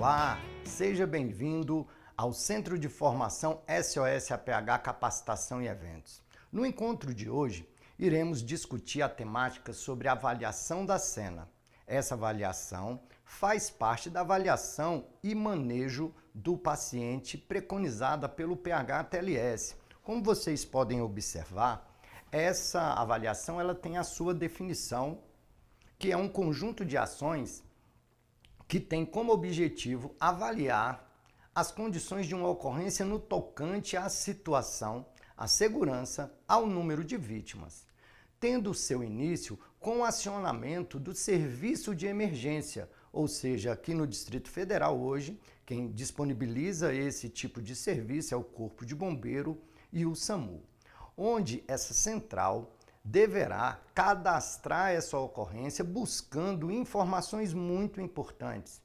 Olá, seja bem-vindo ao Centro de Formação SOS APH Capacitação e Eventos. No encontro de hoje, iremos discutir a temática sobre a avaliação da cena. Essa avaliação faz parte da avaliação e manejo do paciente preconizada pelo PH-TLS. Como vocês podem observar, essa avaliação ela tem a sua definição, que é um conjunto de ações que tem como objetivo avaliar as condições de uma ocorrência no tocante à situação, à segurança, ao número de vítimas, tendo seu início com o acionamento do serviço de emergência, ou seja, aqui no Distrito Federal hoje, quem disponibiliza esse tipo de serviço é o Corpo de Bombeiro e o SAMU, onde essa central deverá cadastrar essa ocorrência buscando informações muito importantes,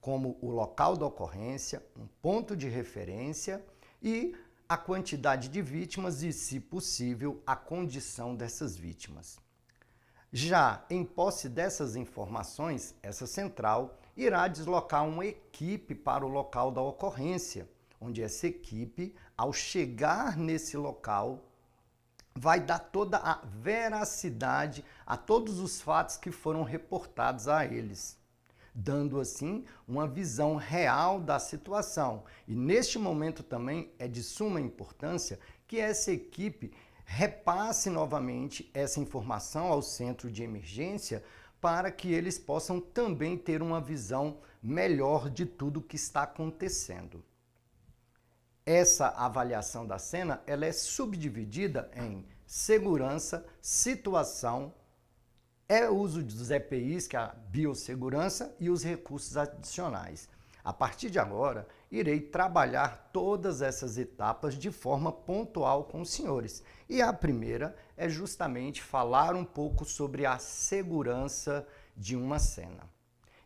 como o local da ocorrência, um ponto de referência e a quantidade de vítimas e, se possível, a condição dessas vítimas. Já em posse dessas informações, essa central irá deslocar uma equipe para o local da ocorrência, onde essa equipe, ao chegar nesse local, vai dar toda a veracidade a todos os fatos que foram reportados a eles, dando assim uma visão real da situação. E neste momento também é de suma importância que essa equipe repasse novamente essa informação ao centro de emergência para que eles possam também ter uma visão melhor de tudo que está acontecendo. Essa avaliação da cena ela é subdividida em segurança, situação, uso dos EPIs, que é a biossegurança, e os recursos adicionais. A partir de agora, irei trabalhar todas essas etapas de forma pontual com os senhores. E a primeira é justamente falar um pouco sobre a segurança de uma cena.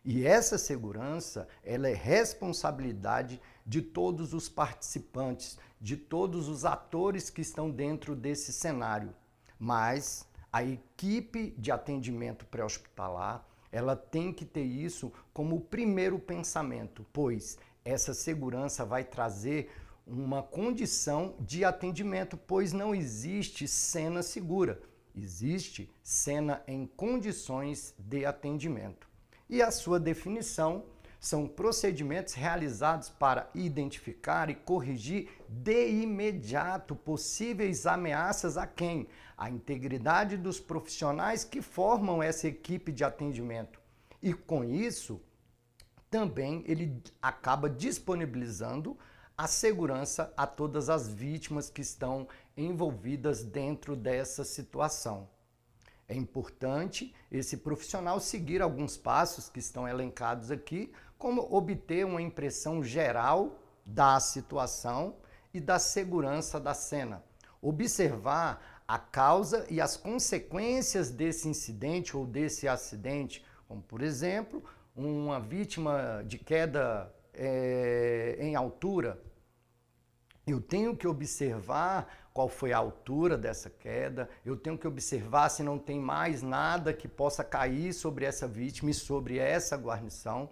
E essa segurança, ela é responsabilidade de todos os participantes, de todos os atores que estão dentro desse cenário. Mas a equipe de atendimento pré-hospitalar, ela tem que ter isso como o primeiro pensamento, pois essa segurança vai trazer uma condição de atendimento, pois não existe cena segura, existe cena em condições de atendimento. E a sua definição são procedimentos realizados para identificar e corrigir de imediato possíveis ameaças a quem? A integridade dos profissionais que formam essa equipe de atendimento. E com isso, também ele acaba disponibilizando a segurança a todas as vítimas que estão envolvidas dentro dessa situação. É importante esse profissional seguir alguns passos que estão elencados aqui, como obter uma impressão geral da situação e da segurança da cena. Observar a causa e as consequências desse incidente ou desse acidente, como por exemplo, uma vítima de queda em altura. Eu tenho que observar qual foi a altura dessa queda, eu tenho que observar se não tem mais nada que possa cair sobre essa vítima e sobre essa guarnição.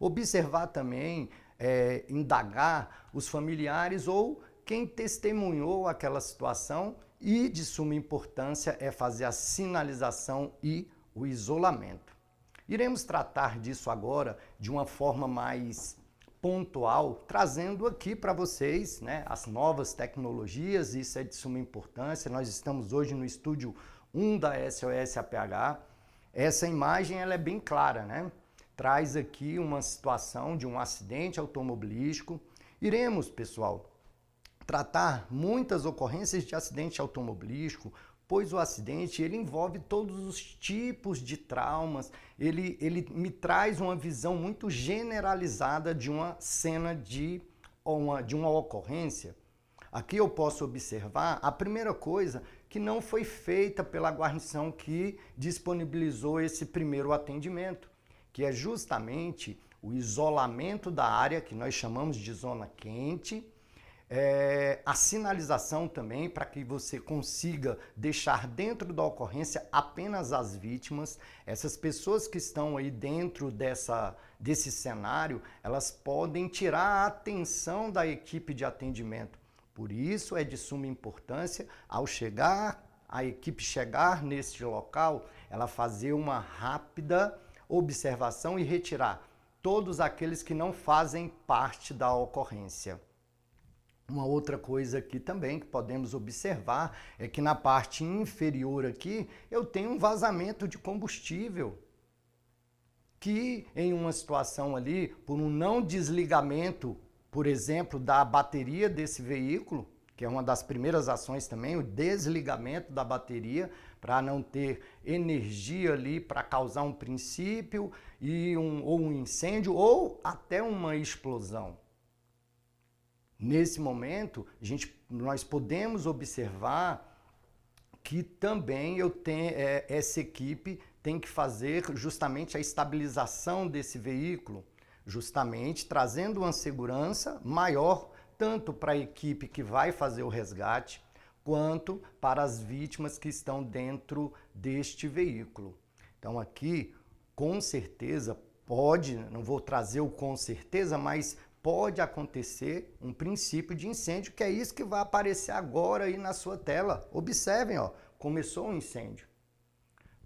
Observar também, indagar os familiares ou quem testemunhou aquela situação e, de suma importância, é fazer a sinalização e o isolamento. Iremos tratar disso agora de uma forma mais pontual, trazendo aqui para vocês, as novas tecnologias. Isso é de suma importância. Nós estamos hoje no estúdio 1 da SOS APH. Essa imagem ela é bem clara, Traz aqui uma situação de um acidente automobilístico. Iremos, pessoal, tratar muitas ocorrências de acidente automobilístico, pois o acidente ele envolve todos os tipos de traumas, ele me traz uma visão muito generalizada de uma cena de uma ocorrência. Aqui eu posso observar a primeira coisa que não foi feita pela guarnição que disponibilizou esse primeiro atendimento, que é justamente o isolamento da área que nós chamamos de zona quente, a sinalização também, para que você consiga deixar dentro da ocorrência apenas as vítimas. Essas pessoas que estão aí dentro desse cenário, elas podem tirar a atenção da equipe de atendimento. Por isso é de suma importância, a equipe chegar neste local, ela fazer uma rápida observação e retirar todos aqueles que não fazem parte da ocorrência. Uma outra coisa aqui também que podemos observar é que na parte inferior aqui eu tenho um vazamento de combustível, que em uma situação ali, por um não desligamento, por exemplo, da bateria desse veículo, que é uma das primeiras ações também, o desligamento da bateria, para não ter energia ali para causar um princípio ou um incêndio ou até uma explosão. Nesse momento, nós podemos observar que também essa equipe tem que fazer justamente a estabilização desse veículo, justamente trazendo uma segurança maior, tanto para a equipe que vai fazer o resgate, quanto para as vítimas que estão dentro deste veículo. Então aqui, com certeza, não vou trazer o com certeza, mas pode acontecer um princípio de incêndio, que é isso que vai aparecer agora aí na sua tela. Observem, ó, começou um incêndio.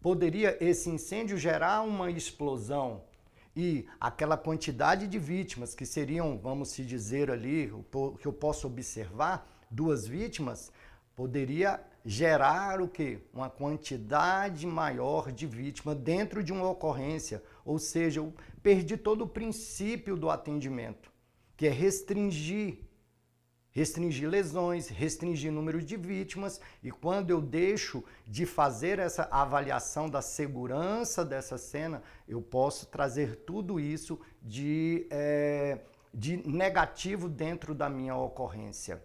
Poderia esse incêndio gerar uma explosão e aquela quantidade de vítimas que seriam, vamos se dizer ali, que eu posso observar, 2 vítimas, poderia gerar o quê? Uma quantidade maior de vítimas dentro de uma ocorrência. Ou seja, eu perdi todo o princípio do atendimento, que é restringir lesões, restringir número de vítimas, e quando eu deixo de fazer essa avaliação da segurança dessa cena, eu posso trazer tudo isso de negativo dentro da minha ocorrência.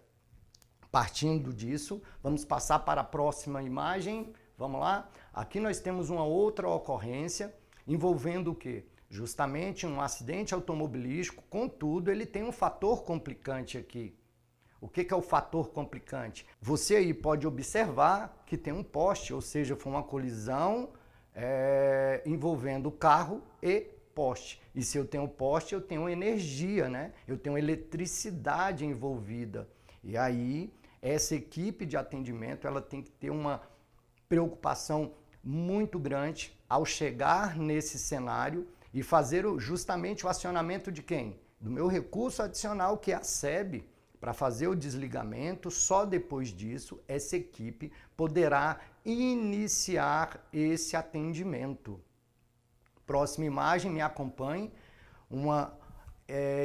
Partindo disso, vamos passar para a próxima imagem. Vamos lá? Aqui nós temos uma outra ocorrência envolvendo o quê? Justamente um acidente automobilístico, contudo, ele tem um fator complicante aqui. O que é o fator complicante? Você aí pode observar que tem um poste, ou seja, foi uma colisão envolvendo carro e poste. E se eu tenho poste, eu tenho energia, né? Eu tenho eletricidade envolvida. E aí, essa equipe de atendimento, ela tem que ter uma preocupação muito grande ao chegar nesse cenário e fazer justamente o acionamento de quem? Do meu recurso adicional, que é a SEB, para fazer o desligamento. Só depois disso, essa equipe poderá iniciar esse atendimento. Próxima imagem, me acompanhe. Uma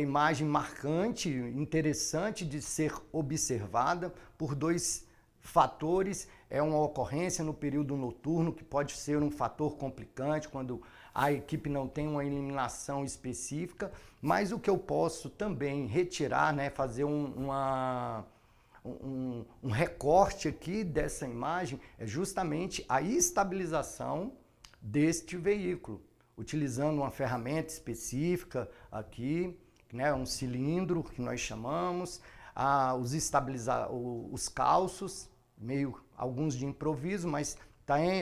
imagem marcante, interessante de ser observada por 2 fatores. É uma ocorrência no período noturno, que pode ser um fator complicante quando a equipe não tem uma iluminação específica, mas o que eu posso também retirar, né, fazer um recorte aqui dessa imagem, é justamente a estabilização deste veículo, utilizando uma ferramenta específica aqui, né, um cilindro que nós chamamos, os calços, alguns de improviso, mas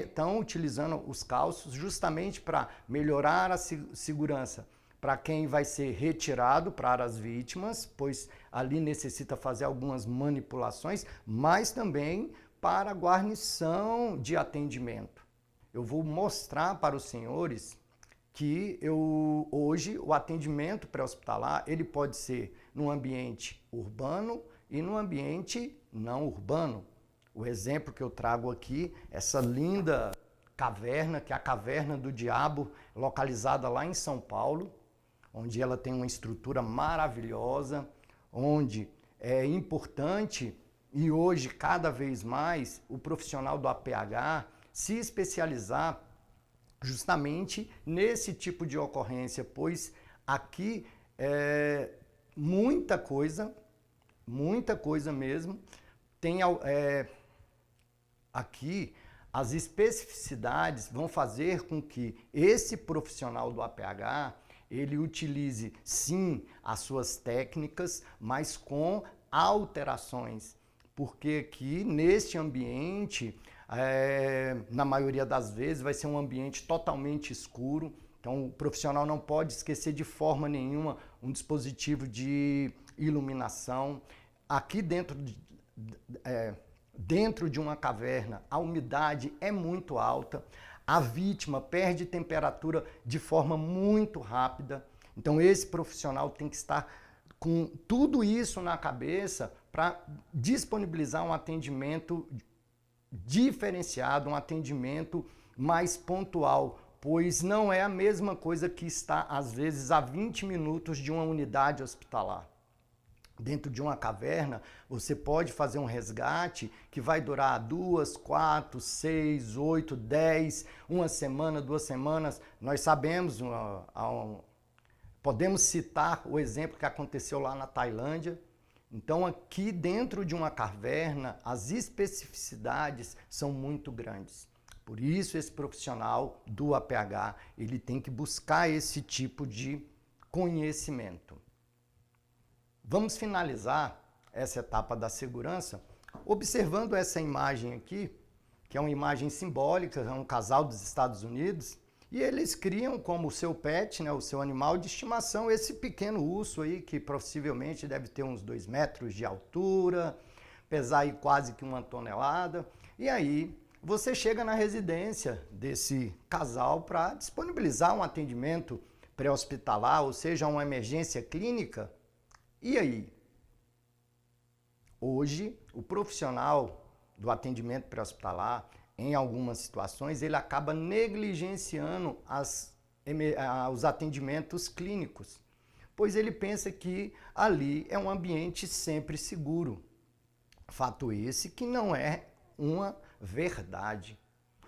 estão utilizando os calços justamente para melhorar a segurança para quem vai ser retirado para as vítimas, pois ali necessita fazer algumas manipulações, mas também para a guarnição de atendimento. Eu vou mostrar para os senhores que hoje o atendimento pré-hospitalar ele pode ser no ambiente urbano e no ambiente não urbano. O exemplo que eu trago aqui, essa linda caverna, que é a Caverna do Diabo, localizada lá em São Paulo, onde ela tem uma estrutura maravilhosa, onde é importante e hoje cada vez mais o profissional do APH se especializar justamente nesse tipo de ocorrência, pois aqui muita coisa mesmo, tem aqui as especificidades vão fazer com que esse profissional do APH ele utilize sim as suas técnicas, mas com alterações, porque aqui neste ambiente, na maioria das vezes, vai ser um ambiente totalmente escuro. Então, o profissional não pode esquecer de forma nenhuma um dispositivo de iluminação. Aqui dentro de uma caverna, a umidade é muito alta, a vítima perde temperatura de forma muito rápida. Então, esse profissional tem que estar com tudo isso na cabeça para disponibilizar um atendimento diferenciado, um atendimento mais pontual, pois não é a mesma coisa que está, às vezes, a 20 minutos de uma unidade hospitalar. Dentro de uma caverna, você pode fazer um resgate que vai durar 2, 4, 6, 8, 10, uma semana, 2 semanas. Nós sabemos, podemos citar o exemplo que aconteceu lá na Tailândia. Então, aqui dentro de uma caverna, as especificidades são muito grandes. Por isso, esse profissional do APH, ele tem que buscar esse tipo de conhecimento. Vamos finalizar essa etapa da segurança observando essa imagem aqui, que é uma imagem simbólica, é um casal dos Estados Unidos, e eles criam como seu pet, né, o seu animal de estimação, esse pequeno urso aí, que possivelmente deve ter uns 2 metros de altura, pesar aí quase que 1 tonelada. E aí você chega na residência desse casal para disponibilizar um atendimento pré-hospitalar, ou seja, uma emergência clínica. E aí? Hoje, o profissional do atendimento pré-hospitalar, em algumas situações, ele acaba negligenciando os atendimentos clínicos, pois ele pensa que ali é um ambiente sempre seguro. Fato esse que não é uma verdade.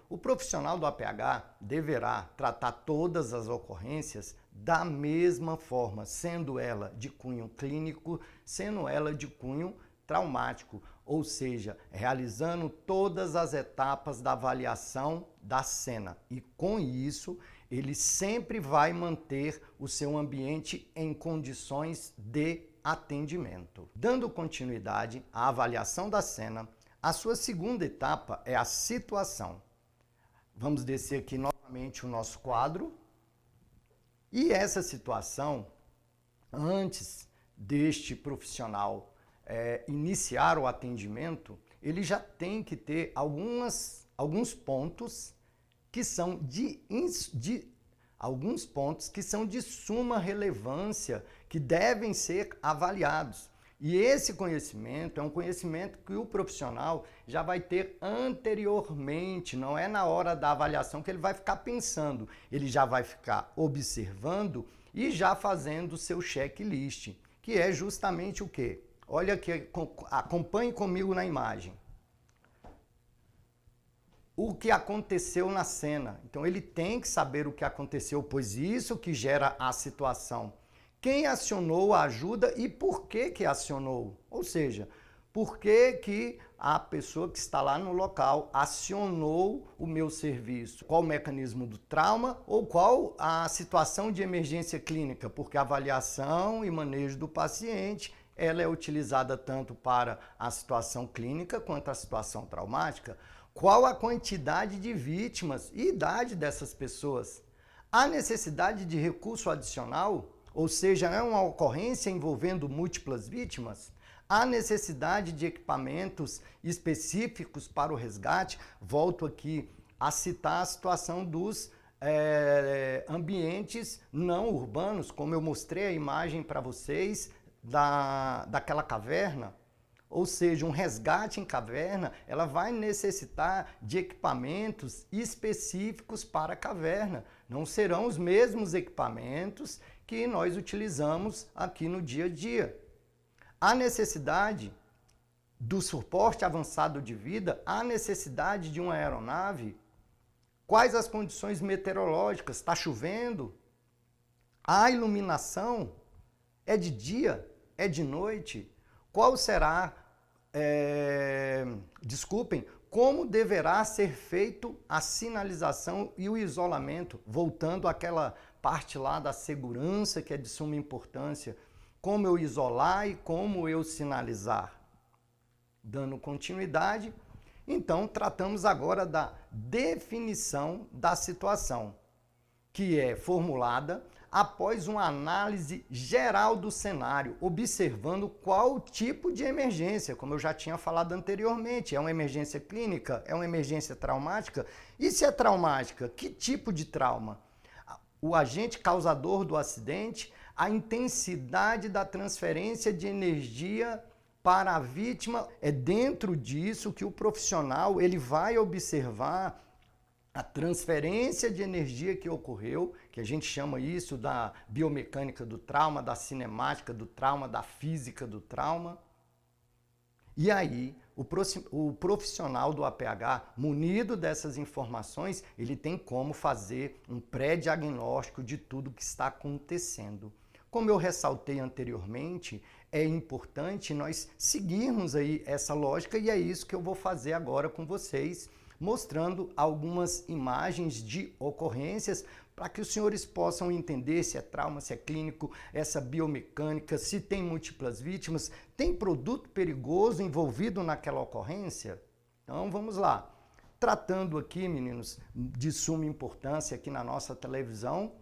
O profissional do APH deverá tratar todas as ocorrências da mesma forma, sendo ela de cunho clínico, sendo ela de cunho traumático, ou seja, realizando todas as etapas da avaliação da cena. E com isso, ele sempre vai manter o seu ambiente em condições de atendimento. Dando continuidade à avaliação da cena, a sua segunda etapa é a situação. Vamos descer aqui novamente o nosso quadro. E essa situação, antes deste profissional iniciar o atendimento, ele já tem que ter alguns pontos que são de suma relevância, que devem ser avaliados. E esse conhecimento é um conhecimento que o profissional já vai ter anteriormente, não é na hora da avaliação que ele vai ficar pensando, ele já vai ficar observando e já fazendo o seu checklist, que é justamente o quê? Olha aqui, acompanhe comigo na imagem. O que aconteceu na cena. Então ele tem que saber o que aconteceu, pois isso que gera a situação. Quem acionou a ajuda e por que acionou? Ou seja, por que a pessoa que está lá no local acionou o meu serviço? Qual o mecanismo do trauma ou qual a situação de emergência clínica? Porque a avaliação e manejo do paciente, ela é utilizada tanto para a situação clínica quanto a situação traumática. Qual a quantidade de vítimas e idade dessas pessoas? Há necessidade de recurso adicional? Ou seja, é uma ocorrência envolvendo múltiplas vítimas? Há necessidade de equipamentos específicos para o resgate? Volto aqui a citar a situação dos ambientes não urbanos, como eu mostrei a imagem para vocês daquela caverna. Ou seja, um resgate em caverna, ela vai necessitar de equipamentos específicos para a caverna. Não serão os mesmos equipamentos que nós utilizamos aqui no dia a dia. Há necessidade do suporte avançado de vida, há necessidade de uma aeronave. Quais as condições meteorológicas? Está chovendo? Há iluminação? É de dia? É de noite? Qual será, como deverá ser feito a sinalização e o isolamento, voltando àquela parte lá da segurança que é de suma importância. como eu isolar e como eu sinalizar. Dando continuidade, então tratamos agora da definição da situação, que é formulada após uma análise geral do cenário, observando qual tipo de emergência, como eu já tinha falado anteriormente. É uma emergência clínica? É uma emergência traumática? E se é traumática, que tipo de trauma? O agente causador do acidente, a intensidade da transferência de energia para a vítima. É dentro disso que o profissional ele vai observar a transferência de energia que ocorreu, que a gente chama isso da biomecânica do trauma, da cinemática do trauma, da física do trauma. E aí, o profissional do APH, munido dessas informações, ele tem como fazer um pré-diagnóstico de tudo que está acontecendo. Como eu ressaltei anteriormente, é importante nós seguirmos aí essa lógica e é isso que eu vou fazer agora com vocês, mostrando algumas imagens de ocorrências para que os senhores possam entender se é trauma, se é clínico, essa biomecânica, se tem múltiplas vítimas, tem produto perigoso envolvido naquela ocorrência? Então vamos lá. Tratando aqui, meninos, de suma importância aqui na nossa televisão,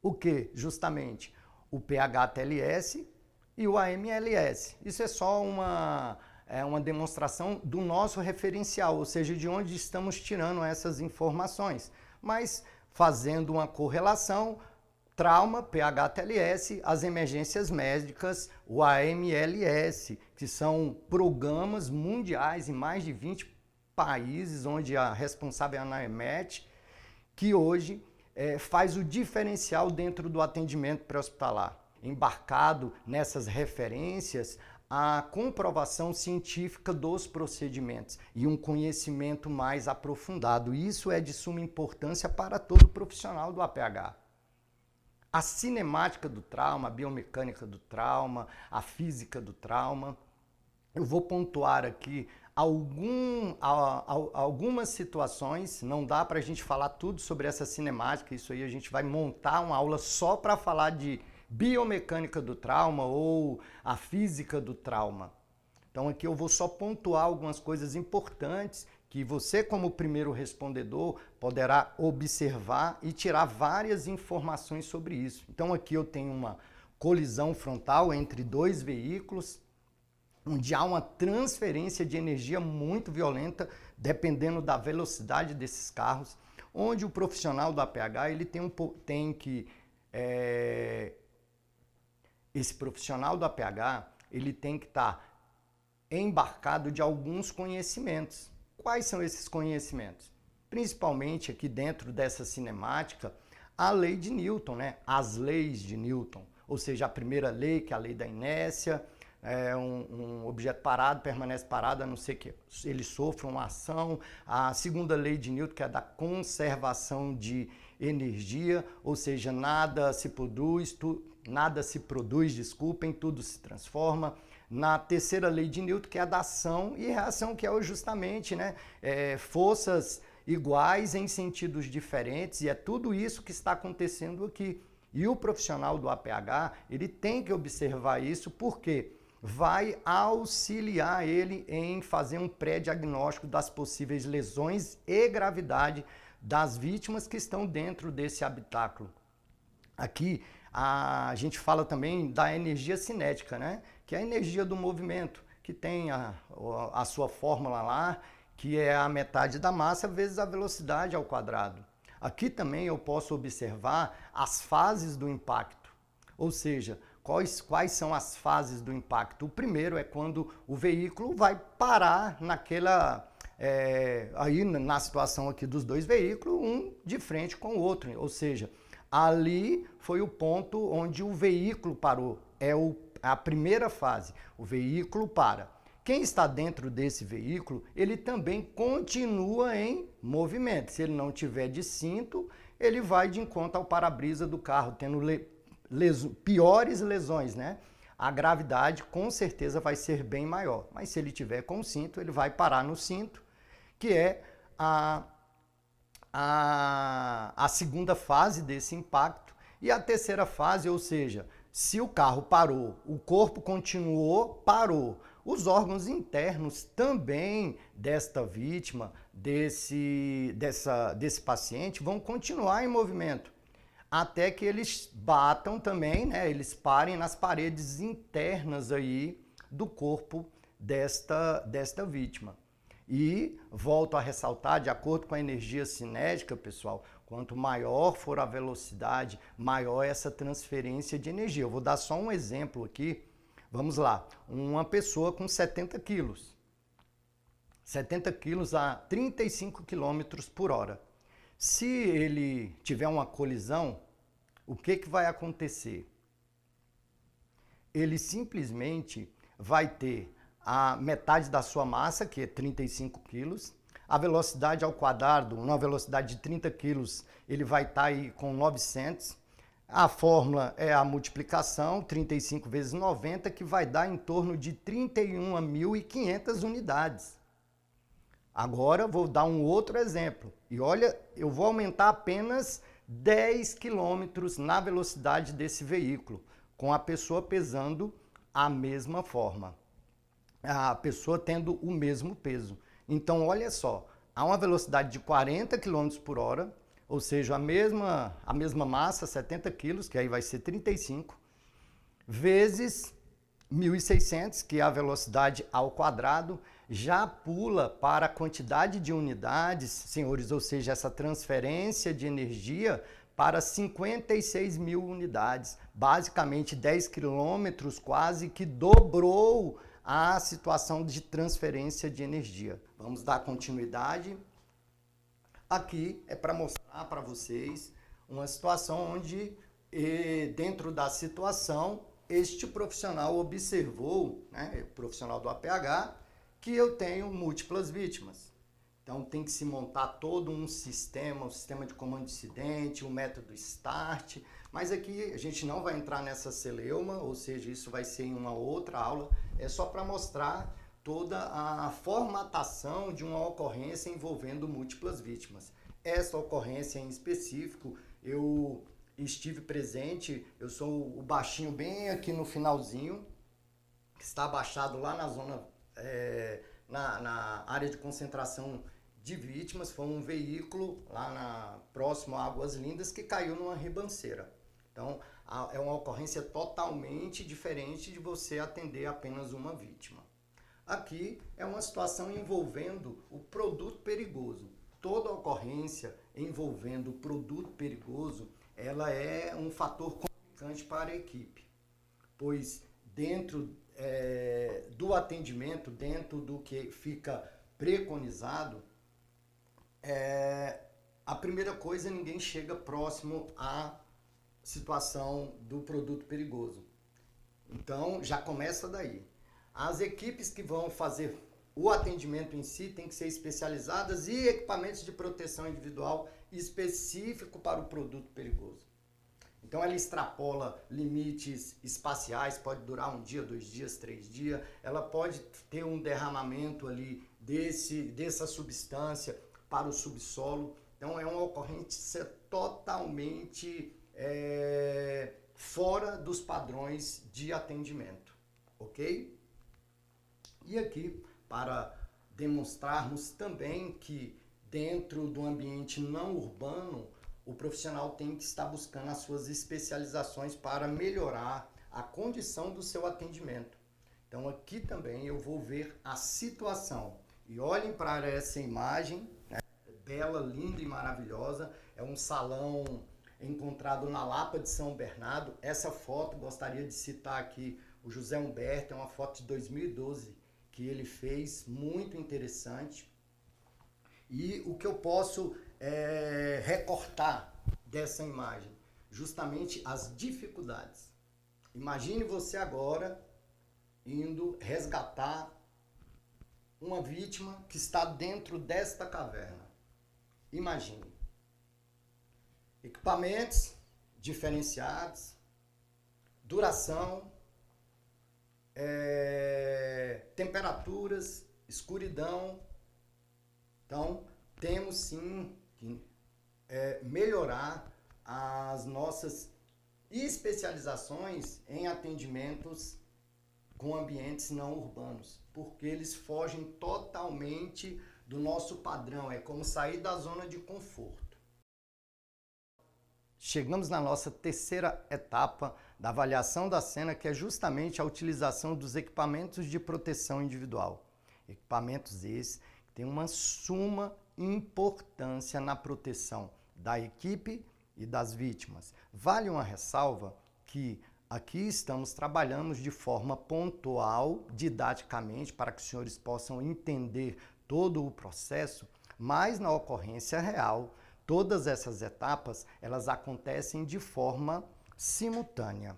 o que? Justamente o PH-TLS e o AMLS. Isso é só uma demonstração do nosso referencial, ou seja, de onde estamos tirando essas informações. Mas fazendo uma correlação, trauma, PH-TLS, as emergências médicas, o AMLS, que são programas mundiais em mais de 20 países, onde a responsável é a ANAEMET, que hoje faz o diferencial dentro do atendimento pré-hospitalar. Embarcado nessas referências, a comprovação científica dos procedimentos e um conhecimento mais aprofundado. Isso é de suma importância para todo profissional do APH. A cinemática do trauma, a biomecânica do trauma, a física do trauma. Eu vou pontuar aqui algumas situações, não dá para a gente falar tudo sobre essa cinemática, isso aí a gente vai montar uma aula só para falar de biomecânica do trauma ou a física do trauma. Então aqui eu vou só pontuar algumas coisas importantes que você, como primeiro respondedor, poderá observar e tirar várias informações sobre isso. Então aqui eu tenho uma colisão frontal entre dois veículos, onde há uma transferência de energia muito violenta, dependendo da velocidade desses carros, onde o profissional do APH ele esse profissional do APH ele tem que estar embarcado de alguns conhecimentos. Quais são esses conhecimentos? Principalmente aqui dentro dessa cinemática, a lei de Newton, né? As leis de Newton, ou seja, a primeira lei, que é a lei da inércia, um objeto parado permanece parado a não ser que ele sofra uma ação. A segunda lei de Newton, que é da conservação de energia, ou seja, nada se produz, tudo se transforma. Na terceira lei de Newton, que é a da ação e reação, que é justamente forças iguais em sentidos diferentes, e é tudo isso que está acontecendo aqui. E o profissional do APH, ele tem que observar isso, porque vai auxiliar ele em fazer um pré-diagnóstico das possíveis lesões e gravidade das vítimas que estão dentro desse habitáculo. Aqui a gente fala também da energia cinética, né? Que é a energia do movimento, que tem a sua fórmula lá, que é a metade da massa vezes a velocidade ao quadrado. Aqui também eu posso observar as fases do impacto, ou seja, quais são as fases do impacto. O primeiro é quando o veículo vai parar aí na situação aqui dos dois veículos, um de frente com o outro, ou seja, ali foi o ponto onde o veículo parou, a primeira fase, o veículo para. Quem está dentro desse veículo, ele também continua em movimento. Se ele não tiver de cinto, ele vai de encontro ao para-brisa do carro, tendo piores lesões, né? A gravidade com certeza vai ser bem maior. Mas se ele tiver com cinto, ele vai parar no cinto, que é a segunda fase desse impacto. E a terceira fase, ou seja, Se o carro parou, o corpo continuou, parou. Os órgãos internos também desta vítima, desse paciente, vão continuar em movimento, até que eles batam também, né? Eles parem nas paredes internas aí do corpo desta vítima. E volto a ressaltar, de acordo com a energia cinética, pessoal, quanto maior for a velocidade, maior essa transferência de energia. Eu vou dar só um exemplo aqui. Vamos lá, uma pessoa com 70 quilos. 70 quilos a 35 quilômetros por hora. Se ele tiver uma colisão, o que vai acontecer? Ele simplesmente vai ter a metade da sua massa, que é 35 quilos, a velocidade ao quadrado, uma velocidade de 30 quilos, ele vai estar aí com 900. A fórmula é a multiplicação, 35 vezes 90, que vai dar em torno de 31.500 unidades. Agora vou dar um outro exemplo. E olha, eu vou aumentar apenas 10 quilômetros na velocidade desse veículo, com a pessoa pesando a mesma forma. A pessoa tendo o mesmo peso. Então, olha só, há uma velocidade de 40 km por hora, ou seja, a mesma massa, 70 quilos, que aí vai ser 35, vezes 1.600, que é a velocidade ao quadrado, já pula para a quantidade de unidades, senhores, ou seja, essa transferência de energia para 56.000 unidades. Basicamente, 10 quilômetros quase que dobrou a situação de transferência de energia. Vamos dar continuidade. Aqui é para mostrar para vocês uma situação onde, dentro da situação, este profissional observou, né, profissional do APH, que eu tenho múltiplas vítimas. Então tem que se montar todo um sistema de comando dissidente, o método START, mas aqui a gente não vai entrar nessa celeuma, ou seja, isso vai ser em uma outra aula, é só para mostrar toda a formatação de uma ocorrência envolvendo múltiplas vítimas. Essa ocorrência em específico, eu estive presente, eu sou o baixinho bem aqui no finalzinho, que está abaixado lá na zona, na área de concentração de vítimas. Foi um veículo lá próximo a Águas Lindas que caiu numa ribanceira. Então, é uma ocorrência totalmente diferente de você atender apenas uma vítima. Aqui é uma situação envolvendo o produto perigoso. Toda ocorrência envolvendo o produto perigoso, ela é um fator complicante para a equipe, pois dentro do atendimento, dentro do que fica preconizado, a primeira coisa, ninguém chega próximo à situação do produto perigoso. Então, já começa daí. As equipes que vão fazer o atendimento em si têm que ser especializadas e equipamentos de proteção individual específico para o produto perigoso. Então, ela extrapola limites espaciais, pode durar 1 dia, 2 dias, 3 dias. Ela pode ter um derramamento ali dessa substância para o subsolo. Então, é uma ocorrência totalmente fora dos padrões de atendimento, ok? E aqui, para demonstrarmos também que dentro do ambiente não urbano, o profissional tem que estar buscando as suas especializações para melhorar a condição do seu atendimento. Então aqui também eu vou ver a situação. E olhem para essa imagem, né? Bela, linda e maravilhosa. É um salão encontrado na Lapa de São Bernardo. Essa foto, gostaria de citar aqui o José Humberto, é uma foto de 2012 que ele fez, muito interessante. E o que eu posso recortar dessa imagem? Justamente as dificuldades. Imagine você agora indo resgatar uma vítima que está dentro desta caverna. Imagine. Equipamentos diferenciados, duração, temperaturas, escuridão. Então, temos sim que melhorar as nossas e especializações em atendimentos com ambientes não urbanos, porque eles fogem totalmente do nosso padrão, é como sair da zona de conforto. Chegamos na nossa terceira etapa da avaliação da cena, que é justamente a utilização dos equipamentos de proteção individual. Equipamentos esses que têm uma suma importância na proteção da equipe e das vítimas. Vale uma ressalva que aqui estamos trabalhando de forma pontual, didaticamente, para que os senhores possam entender todo o processo, mas na ocorrência real, todas essas etapas, elas acontecem de forma simultânea.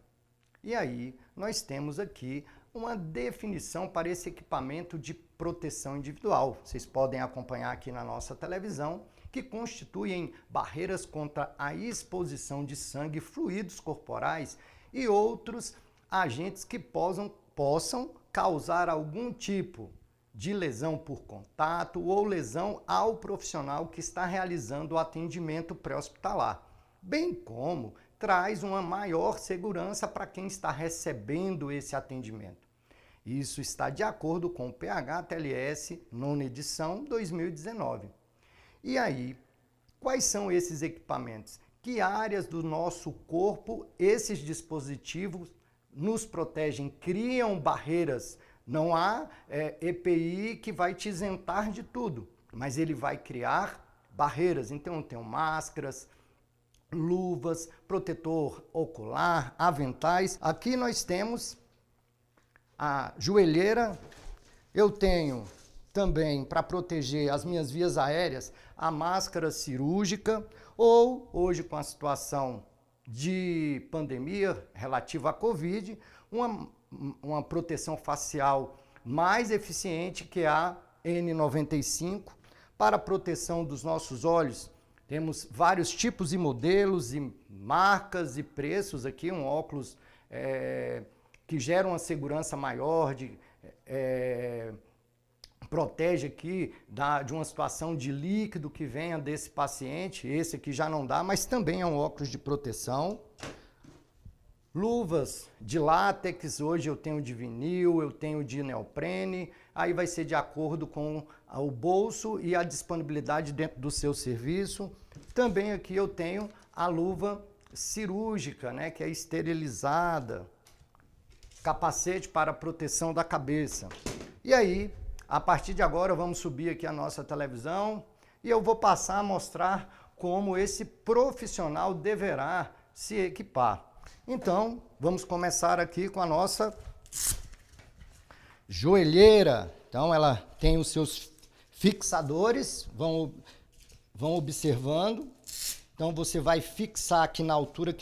E aí, nós temos aqui uma definição para esse equipamento de proteção individual. Vocês podem acompanhar aqui na nossa televisão, que constituem barreiras contra a exposição de sangue, fluidos corporais e outros agentes que possam causar algum tipo de lesão por contato ou lesão ao profissional que está realizando o atendimento pré-hospitalar, bem como traz uma maior segurança para quem está recebendo esse atendimento. Isso está de acordo com o PH-TLS, nona edição, 2019. E aí, quais são esses equipamentos? Que áreas do nosso corpo esses dispositivos nos protegem, criam barreiras? Não há EPI que vai te isentar de tudo, mas ele vai criar barreiras. Então eu tenho máscaras, luvas, protetor ocular, aventais. Aqui nós temos a joelheira. Eu tenho também, para proteger as minhas vias aéreas, a máscara cirúrgica, ou hoje com a situação de pandemia relativa à Covid, uma proteção facial mais eficiente, que é a N95. Para a proteção dos nossos olhos, temos vários tipos e modelos e marcas e preços aqui, um óculos que gera uma segurança maior, protege aqui de uma situação de líquido que venha desse paciente. Esse aqui já não dá, mas também é um óculos de proteção. Luvas de látex, hoje eu tenho de vinil, eu tenho de neoprene, aí vai ser de acordo com o bolso e a disponibilidade dentro do seu serviço. Também aqui eu tenho a luva cirúrgica, né, que é esterilizada, capacete para proteção da cabeça. E aí, a partir de agora, vamos subir aqui a nossa televisão e eu vou passar a mostrar como esse profissional deverá se equipar. Então, vamos começar aqui com a nossa joelheira. Então, ela tem os seus fixadores, vão observando. Então, você vai fixar aqui na altura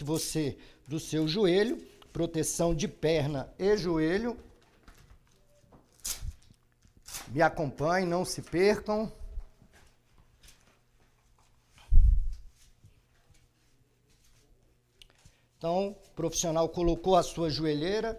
do seu joelho, proteção de perna e joelho. Me acompanhem, não se percam. Então, o profissional colocou a sua joelheira.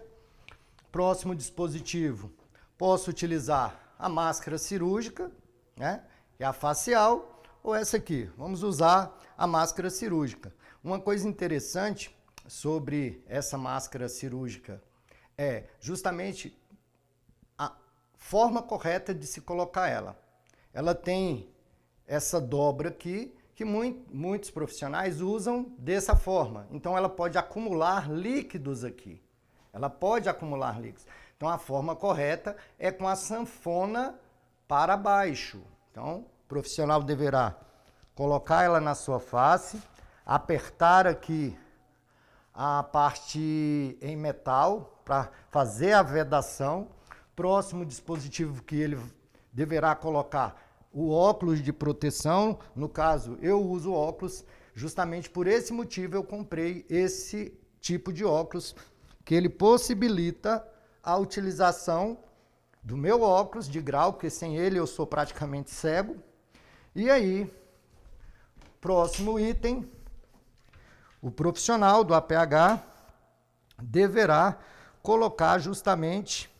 Próximo dispositivo, posso utilizar a máscara cirúrgica, né, que é a facial, ou essa aqui. Vamos usar a máscara cirúrgica. Uma coisa interessante sobre essa máscara cirúrgica é justamente a forma correta de se colocar ela. Ela tem essa dobra aqui, que muitos profissionais usam dessa forma. Então, ela pode acumular líquidos aqui. Ela pode acumular líquidos. Então, a forma correta é com a sanfona para baixo. Então, o profissional deverá colocar ela na sua face, apertar aqui a parte em metal para fazer a vedação. Próximo dispositivo que ele deverá colocar o óculos de proteção. No caso, eu uso óculos, justamente por esse motivo eu comprei esse tipo de óculos, que ele possibilita a utilização do meu óculos de grau, porque sem ele eu sou praticamente cego. E aí, próximo item, o profissional do APH deverá colocar justamente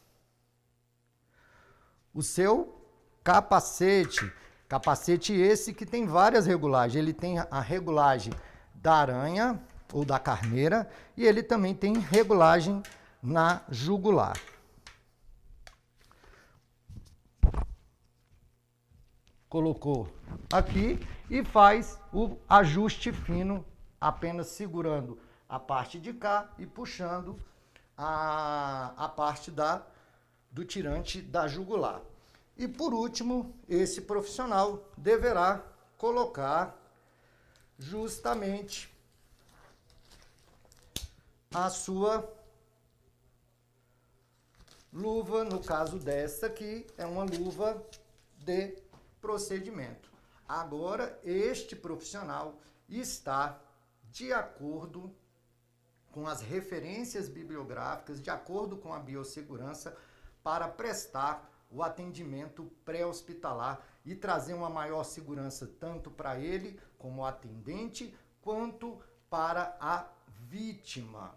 o seu capacete. Capacete esse que tem várias regulagens. Ele tem a regulagem da aranha, ou da carneira, e ele também tem regulagem na jugular. Colocou aqui e faz o ajuste fino, apenas segurando a parte de cá e puxando a parte do tirante da jugular. E por último, esse profissional deverá colocar justamente a sua luva, no caso desta aqui, é uma luva de procedimento. Agora, este profissional está de acordo com as referências bibliográficas, de acordo com a biossegurança, para prestar o atendimento pré-hospitalar e trazer uma maior segurança tanto para ele, como atendente, quanto para a vítima.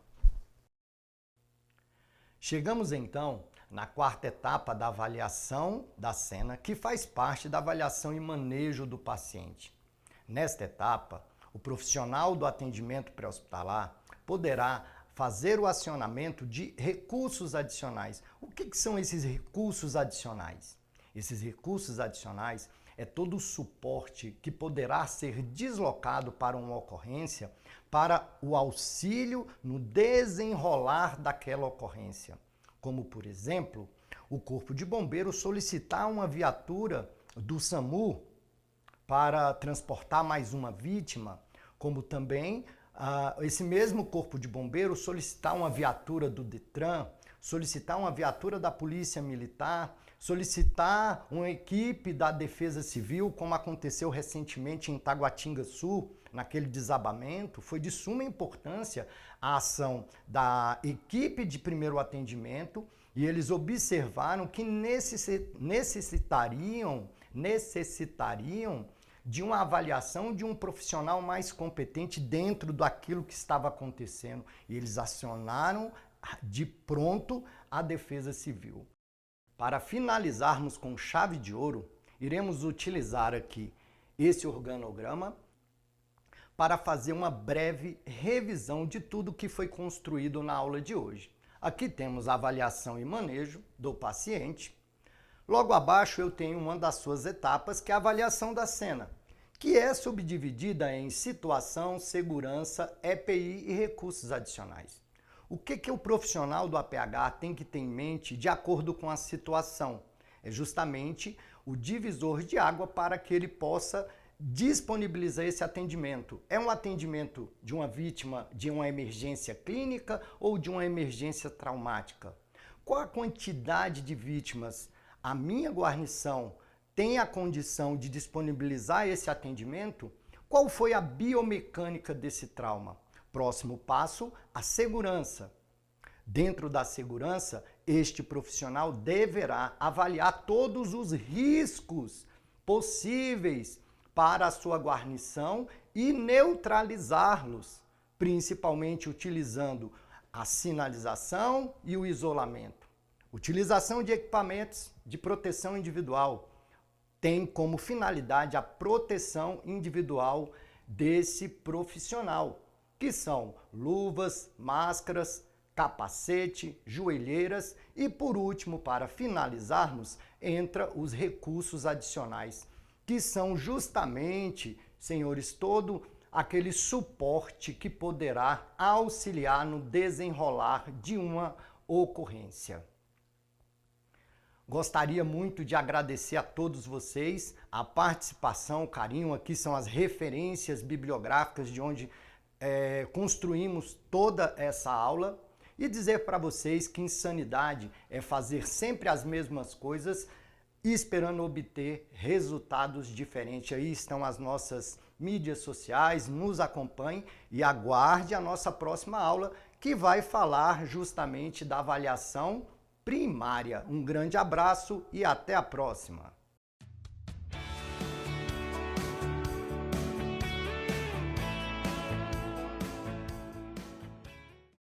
Chegamos então na quarta etapa da avaliação da cena, que faz parte da avaliação e manejo do paciente. Nesta etapa, o profissional do atendimento pré-hospitalar poderá fazer o acionamento de recursos adicionais. O que são esses recursos adicionais? Esses recursos adicionais é todo o suporte que poderá ser deslocado para uma ocorrência para o auxílio no desenrolar daquela ocorrência. Como, por exemplo, o Corpo de Bombeiros solicitar uma viatura do SAMU para transportar mais uma vítima, como também esse mesmo Corpo de Bombeiros solicitar uma viatura do DETRAN, solicitar uma viatura da Polícia Militar, solicitar uma equipe da Defesa Civil, como aconteceu recentemente em Taguatinga Sul, naquele desabamento. Foi de suma importância a ação da equipe de primeiro atendimento e eles observaram que necessitariam de uma avaliação de um profissional mais competente dentro daquilo que estava acontecendo. E eles acionaram de pronto a Defesa Civil. Para finalizarmos com chave de ouro, iremos utilizar aqui esse organograma para fazer uma breve revisão de tudo que foi construído na aula de hoje. Aqui temos a avaliação e manejo do paciente. Logo abaixo eu tenho uma das suas etapas, que é a avaliação da cena, que é subdividida em situação, segurança, EPI e recursos adicionais. O que o profissional do APH tem que ter em mente de acordo com a situação? É justamente o divisor de água para que ele possa disponibilizar esse atendimento. É um atendimento de uma vítima de uma emergência clínica ou de uma emergência traumática? Qual a quantidade de vítimas a minha guarnição tem a condição de disponibilizar esse atendimento? Qual foi a biomecânica desse trauma? Próximo passo, a segurança. Dentro da segurança, este profissional deverá avaliar todos os riscos possíveis para a sua guarnição e neutralizá-los, principalmente utilizando a sinalização e o isolamento. Utilização de equipamentos de proteção individual tem como finalidade a proteção individual desse profissional, que são luvas, máscaras, capacete, joelheiras e, por último, para finalizarmos, entra os recursos adicionais, que são justamente, senhores, todo aquele suporte que poderá auxiliar no desenrolar de uma ocorrência. Gostaria muito de agradecer a todos vocês a participação, o carinho. Aqui são as referências bibliográficas de onde construímos toda essa aula e dizer para vocês que insanidade é fazer sempre as mesmas coisas e esperando obter resultados diferentes. Aí estão as nossas mídias sociais, nos acompanhe e aguarde a nossa próxima aula, que vai falar justamente da avaliação primária. Um grande abraço e até a próxima!